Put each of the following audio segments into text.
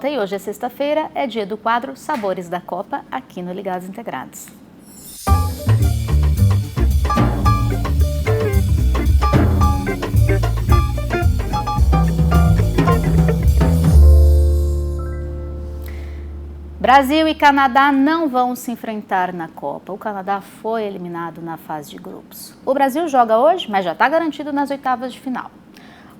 E hoje é sexta-feira, é dia do quadro Sabores da Copa, aqui no Ligados Integrados. Brasil e Canadá não vão se enfrentar na Copa. O Canadá foi eliminado na fase de grupos. O Brasil joga hoje, mas já está garantido nas oitavas de final.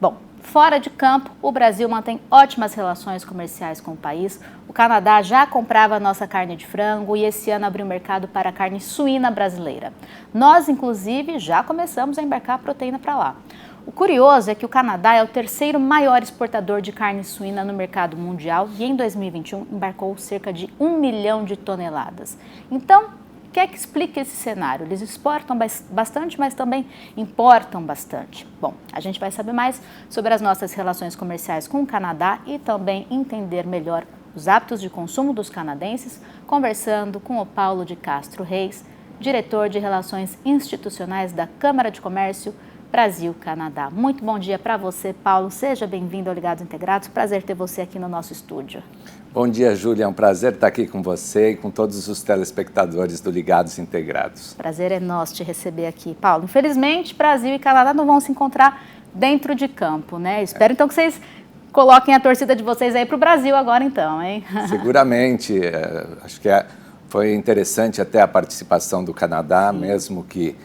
Bom, fora de campo, o Brasil mantém ótimas relações comerciais com o país. O Canadá já comprava nossa carne de frango e esse ano abriu mercado para a carne suína brasileira. Nós, inclusive, já começamos a embarcar a proteína para lá. O curioso é que o Canadá é o terceiro maior exportador de carne suína no mercado mundial e em 2021 embarcou cerca de 1 milhão de toneladas. Então, o que é que explica esse cenário? Eles exportam bastante, mas também importam bastante. Bom, a gente vai saber mais sobre as nossas relações comerciais com o Canadá e também entender melhor os hábitos de consumo dos canadenses, conversando com o Paulo de Castro Reis, diretor de Relações Institucionais da Câmara de Comércio Brasil-Canadá. Muito bom dia para você, Paulo. Seja bem-vindo ao Ligados Integrados. Prazer ter você aqui no nosso estúdio. Bom dia, Júlia. É um prazer estar aqui com você e com todos os telespectadores do Ligados Integrados. Prazer é nosso te receber aqui, Paulo. Infelizmente, Brasil e Canadá não vão se encontrar dentro de campo, né? Espero então que vocês coloquem a torcida de vocês aí para o Brasil agora então, hein? Seguramente. Acho que foi interessante até a participação do Canadá, mesmo que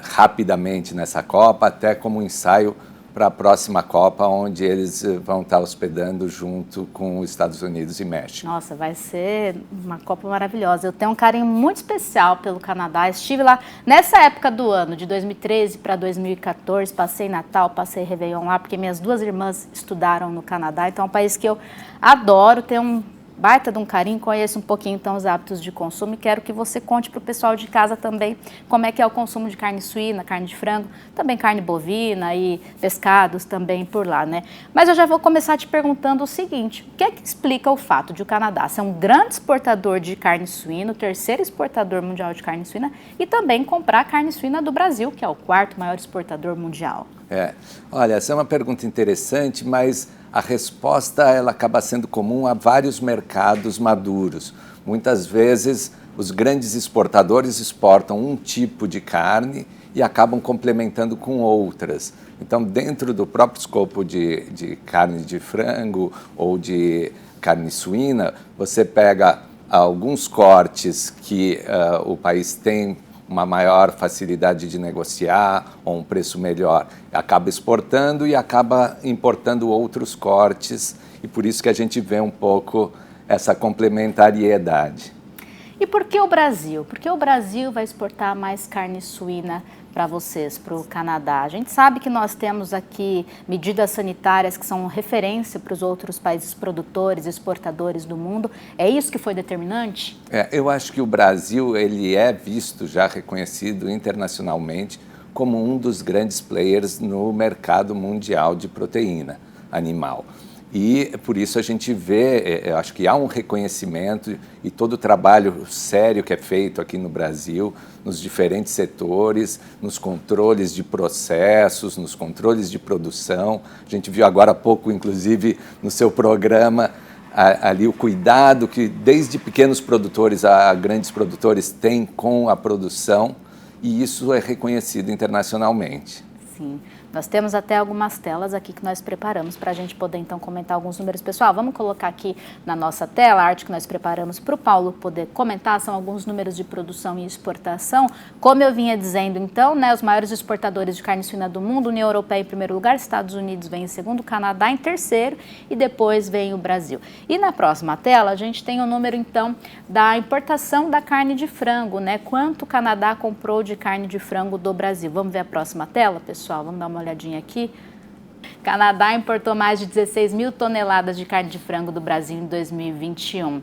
rapidamente nessa Copa, até como ensaio para a próxima Copa, onde eles vão estar hospedando junto com os Estados Unidos e México. Nossa, vai ser uma Copa maravilhosa. Eu tenho um carinho muito especial pelo Canadá. Estive lá nessa época do ano, de 2013 para 2014, passei Natal, passei Réveillon lá, porque minhas duas irmãs estudaram no Canadá, então é um país que eu adoro, tenho um baita de um carinho, conheço um pouquinho então os hábitos de consumo e quero que você conte para o pessoal de casa também como é que é o consumo de carne suína, carne de frango, também carne bovina e pescados também por lá, né? Mas eu já vou começar te perguntando o seguinte, o que é que explica o fato de o Canadá ser um grande exportador de carne suína, o terceiro exportador mundial de carne suína e também comprar carne suína do Brasil, que é o quarto maior exportador mundial? Olha, essa é uma pergunta interessante, mas a resposta ela acaba sendo comum a vários mercados maduros. Muitas vezes, os grandes exportadores exportam um tipo de carne e acabam complementando com outras. Então, dentro do próprio escopo de carne de frango ou de carne suína, você pega alguns cortes que o país tem uma maior facilidade de negociar ou um preço melhor, acaba exportando e acaba importando outros cortes e por isso que a gente vê um pouco essa complementariedade. E por que o Brasil? Por que o Brasil vai exportar mais carne suína para vocês, para o Canadá? A gente sabe que nós temos aqui medidas sanitárias que são referência para os outros países produtores, exportadores do mundo. É isso que foi determinante? Eu acho que o Brasil ele é visto, já reconhecido internacionalmente, como um dos grandes players no mercado mundial de proteína animal. E por isso a gente vê, eu acho que há um reconhecimento e todo o trabalho sério que é feito aqui no Brasil, nos diferentes setores, nos controles de processos, nos controles de produção. A gente viu agora há pouco, inclusive, no seu programa, ali o cuidado que desde pequenos produtores a grandes produtores têm com a produção e isso é reconhecido internacionalmente. Sim. Nós temos até algumas telas aqui que nós preparamos para a gente poder então comentar alguns números. Pessoal, vamos colocar aqui na nossa tela a arte que nós preparamos para o Paulo poder comentar. São alguns números de produção e exportação. Como eu vinha dizendo então, né, os maiores exportadores de carne suína do mundo, União Europeia em primeiro lugar, Estados Unidos vem em segundo, Canadá em terceiro e depois vem o Brasil. E na próxima tela a gente tem o número então da importação da carne de frango, né? Quanto o Canadá comprou de carne de frango do Brasil. Vamos ver a próxima tela, pessoal? Vamos dar uma olhadinha aqui. Canadá importou mais de 16 mil toneladas de carne de frango do Brasil em 2021.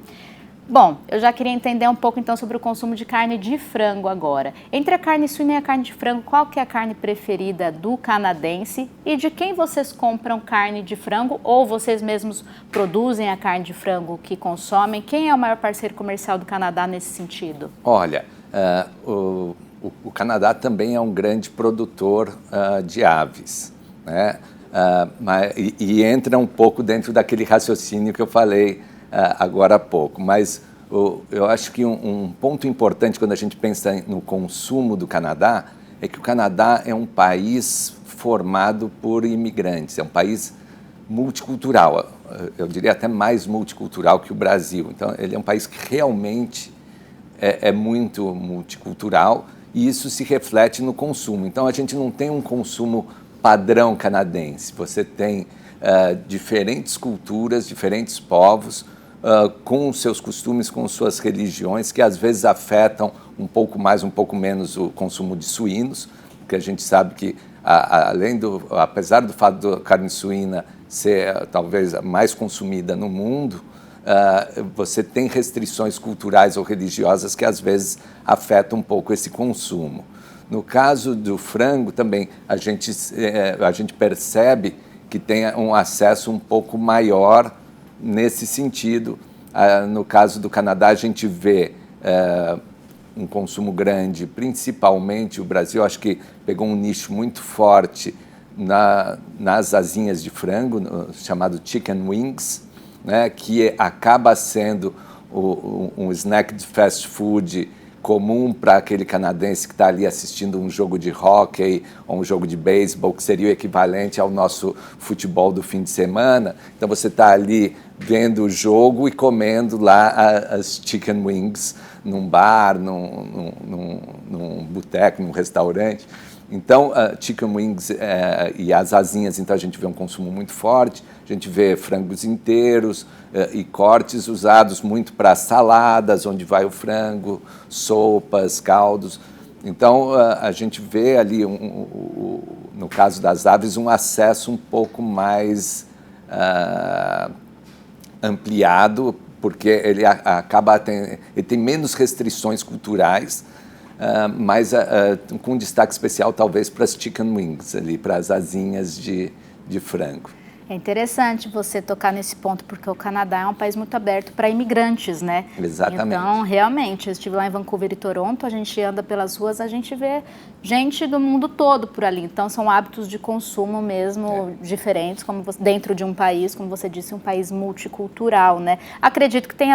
Bom, eu já queria entender um pouco então sobre o consumo de carne de frango agora. Entre a carne suína e a carne de frango, qual que é a carne preferida do canadense e de quem vocês compram carne de frango ou vocês mesmos produzem a carne de frango que consomem? Quem é o maior parceiro comercial do Canadá nesse sentido? Olha, o Canadá também é um grande produtor de aves, né? e entra um pouco dentro daquele raciocínio que eu falei agora há pouco. Mas eu acho que um ponto importante quando a gente pensa no consumo do Canadá é que o Canadá é um país formado por imigrantes, é um país multicultural, eu diria até mais multicultural que o Brasil. Então, ele é um país que realmente é muito multicultural e isso se reflete no consumo. Então, a gente não tem um consumo padrão canadense, você tem diferentes culturas, diferentes povos, com os seus costumes, com suas religiões, que às vezes afetam um pouco mais, um pouco menos o consumo de suínos, porque a gente sabe que, apesar do fato da carne suína ser talvez a mais consumida no mundo, você tem restrições culturais ou religiosas que às vezes afetam um pouco esse consumo. No caso do frango também, a gente percebe que tem um acesso um pouco maior nesse sentido. No caso do Canadá, a gente vê um consumo grande, principalmente o Brasil, acho que pegou um nicho muito forte nas asinhas de frango, chamado chicken wings, né, que acaba sendo um snack de fast food comum para aquele canadense que está ali assistindo um jogo de hóquei ou um jogo de beisebol, que seria o equivalente ao nosso futebol do fim de semana. Então você está ali vendo o jogo e comendo lá as chicken wings num bar, num boteco, num restaurante. Então, chicken wings e as asinhas, então a gente vê um consumo muito forte, a gente vê frangos inteiros e cortes usados muito para saladas, onde vai o frango, sopas, caldos. Então, a gente vê ali, no caso das aves, um acesso um pouco mais ampliado, porque ele ele tem menos restrições culturais, mas com destaque especial talvez para as chicken wings, ali, para as asinhas de frango. É interessante você tocar nesse ponto, porque o Canadá é um país muito aberto para imigrantes, né? Exatamente. Então, realmente, eu estive lá em Vancouver e Toronto, a gente anda pelas ruas, a gente vê gente do mundo todo por ali. Então, são hábitos de consumo mesmo diferentes, dentro de um país, como você disse, um país multicultural, né? Acredito que tenha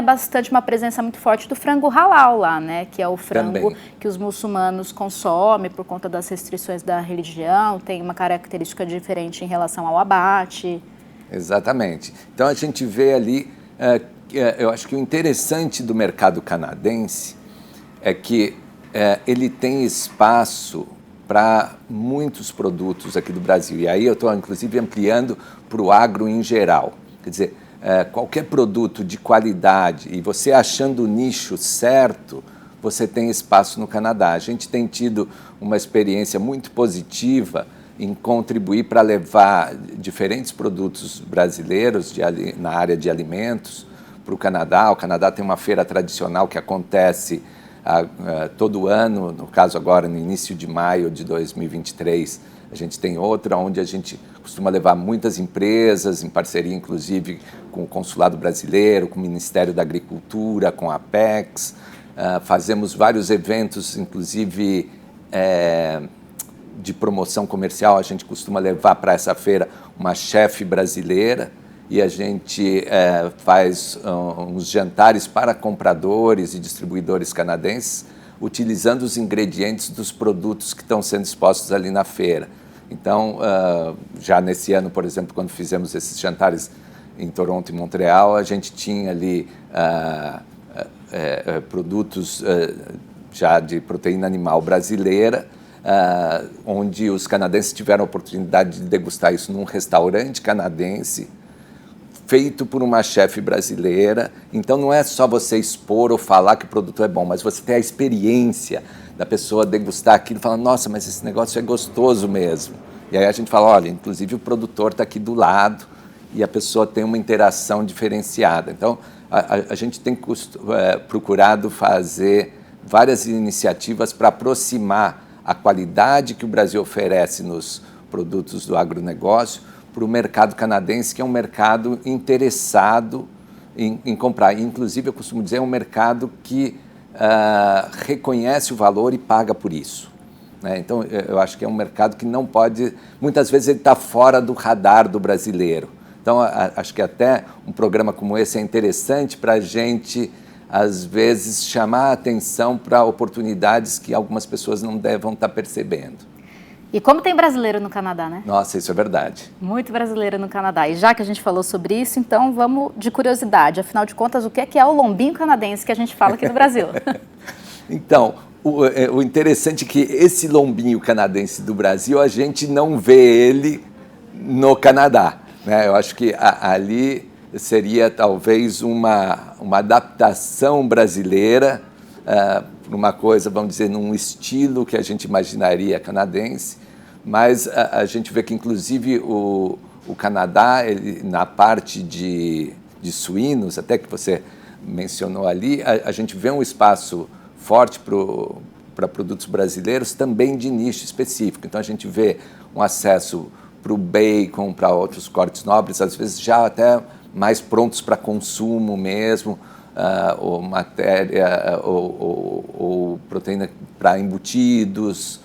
uma presença muito forte do frango halal lá, né? Que é o frango também que os muçulmanos consomem por conta das restrições da religião, tem uma característica diferente em relação ao abate. Exatamente. Então, a gente vê ali, eu acho que o interessante do mercado canadense é que ele tem espaço para muitos produtos aqui do Brasil. E aí eu estou, inclusive, ampliando para o agro em geral. Quer dizer, qualquer produto de qualidade, e você achando o nicho certo, você tem espaço no Canadá. A gente tem tido uma experiência muito positiva em contribuir para levar diferentes produtos brasileiros na área de alimentos para o Canadá. O Canadá tem uma feira tradicional que acontece todo ano, no caso agora no início de maio de 2023, a gente tem outra onde a gente costuma levar muitas empresas, em parceria inclusive com o Consulado Brasileiro, com o Ministério da Agricultura, com a Apex. Fazemos vários eventos, inclusive de promoção comercial. A gente costuma levar para essa feira uma chefe brasileira e a gente faz uns jantares para compradores e distribuidores canadenses, utilizando os ingredientes dos produtos que estão sendo expostos ali na feira. Então, já nesse ano, por exemplo, quando fizemos esses jantares em Toronto e Montreal, a gente tinha ali produtos já de proteína animal brasileira, onde os canadenses tiveram a oportunidade de degustar isso num restaurante canadense, feito por uma chefe brasileira. Então, não é só você expor ou falar que o produto é bom, mas você ter a experiência da pessoa degustar aquilo e falar, nossa, mas esse negócio é gostoso mesmo. E aí a gente fala, olha, inclusive o produtor está aqui do lado e a pessoa tem uma interação diferenciada. Então, a gente tem procurado fazer várias iniciativas para aproximar a qualidade que o Brasil oferece nos produtos do agronegócio para o mercado canadense, que é um mercado interessado em comprar. Inclusive, eu costumo dizer, é um mercado que reconhece o valor e paga por isso. né? Então, eu acho que é um mercado que não pode... Muitas vezes ele está fora do radar do brasileiro. Então, acho que até um programa como esse é interessante para a gente, às vezes, chamar a atenção para oportunidades que algumas pessoas não devem estar percebendo. E como tem brasileiro no Canadá, né? Nossa, isso é verdade. Muito brasileiro no Canadá. E já que a gente falou sobre isso, então vamos de curiosidade. Afinal de contas, o que é o lombinho canadense que a gente fala aqui no Brasil? Então, o interessante é que esse lombinho canadense do Brasil, a gente não vê ele no Canadá, né? Eu acho que ali seria talvez uma adaptação brasileira para uma coisa, vamos dizer, num estilo que a gente imaginaria canadense, mas a gente vê que, inclusive, o Canadá, ele, na parte de suínos, até que você mencionou ali, a gente vê um espaço forte para produtos brasileiros, também de nicho específico. Então, a gente vê um acesso para o bacon, para outros cortes nobres, às vezes já até mais prontos para consumo mesmo, ou matéria, ou proteína para embutidos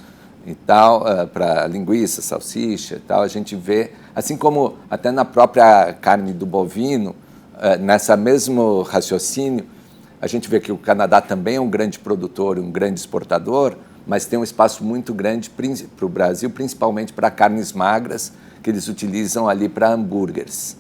e tal, para linguiça, salsicha e tal. A gente vê, assim como até na própria carne do bovino, nessa mesmo raciocínio, a gente vê que o Canadá também é um grande produtor e um grande exportador, mas tem um espaço muito grande para o Brasil, principalmente para carnes magras, que eles utilizam ali para hambúrgueres.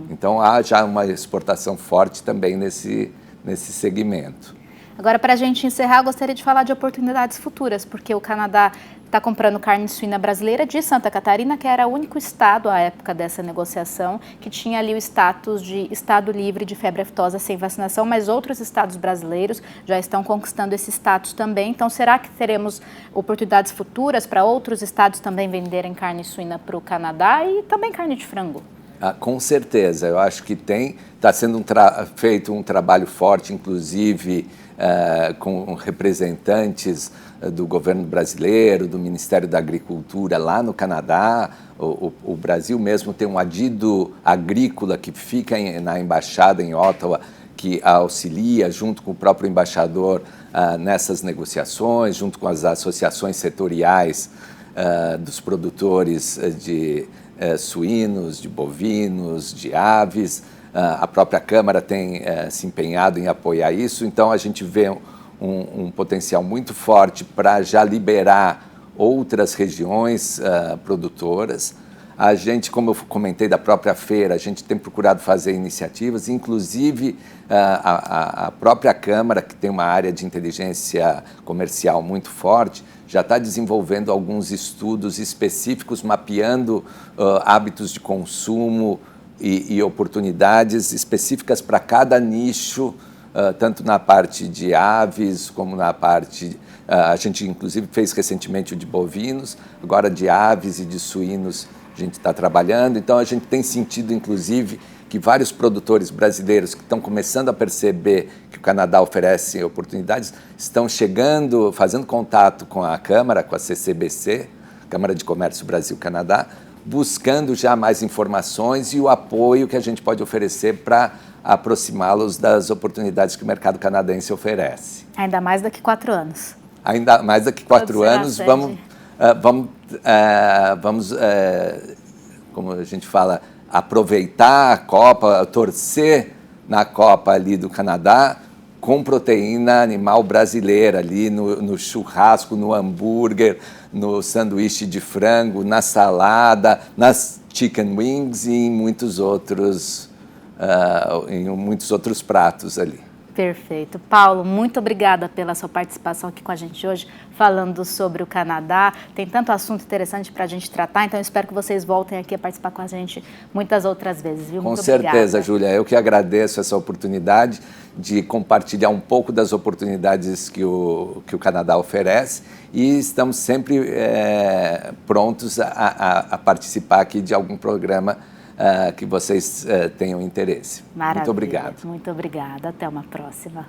Então, há já uma exportação forte também nesse segmento. Agora, para a gente encerrar, eu gostaria de falar de oportunidades futuras, porque o Canadá está comprando carne suína brasileira de Santa Catarina, que era o único estado, à época dessa negociação, que tinha ali o status de estado livre de febre aftosa sem vacinação, mas outros estados brasileiros já estão conquistando esse status também. Então, será que teremos oportunidades futuras para outros estados também venderem carne suína para o Canadá e também carne de frango? Com certeza, eu acho que está sendo feito um trabalho forte, inclusive com representantes do governo brasileiro, do Ministério da Agricultura lá no Canadá. O Brasil mesmo tem um adido agrícola que fica na embaixada em Ottawa, que auxilia junto com o próprio embaixador nessas negociações, junto com as associações setoriais dos produtores de suínos, de bovinos, de aves. A própria Câmara tem se empenhado em apoiar isso, então a gente vê um potencial muito forte para já liberar outras regiões produtoras. A gente, como eu comentei da própria feira, a gente tem procurado fazer iniciativas, inclusive a própria Câmara, que tem uma área de inteligência comercial muito forte, já está desenvolvendo alguns estudos específicos, mapeando hábitos de consumo e oportunidades específicas para cada nicho, tanto na parte de aves como na parte... a gente, inclusive, fez recentemente o de bovinos, agora de aves e de suínos a gente está trabalhando. Então, a gente tem sentido, inclusive, que vários produtores brasileiros que estão começando a perceber que o Canadá oferece oportunidades, estão chegando, fazendo contato com a Câmara, com a CCBC, Câmara de Comércio Brasil-Canadá, buscando já mais informações e o apoio que a gente pode oferecer para aproximá-los das oportunidades que o mercado canadense oferece. Ainda mais daqui a 4 anos. Ainda mais daqui a 4 anos, vamos, como a gente fala, aproveitar a Copa, torcer na Copa ali do Canadá com proteína animal brasileira ali no churrasco, no hambúrguer, no sanduíche de frango, na salada, nas chicken wings e em muitos outros pratos ali. Perfeito. Paulo, muito obrigada pela sua participação aqui com a gente hoje, falando sobre o Canadá. Tem tanto assunto interessante para a gente tratar, então eu espero que vocês voltem aqui a participar com a gente muitas outras vezes, viu? Com certeza, Júlia. Eu que agradeço essa oportunidade de compartilhar um pouco das oportunidades que o Canadá oferece e estamos sempre prontos a participar aqui de algum programa que vocês tenham interesse. Maravilha. Muito obrigado. Muito obrigada. Até uma próxima.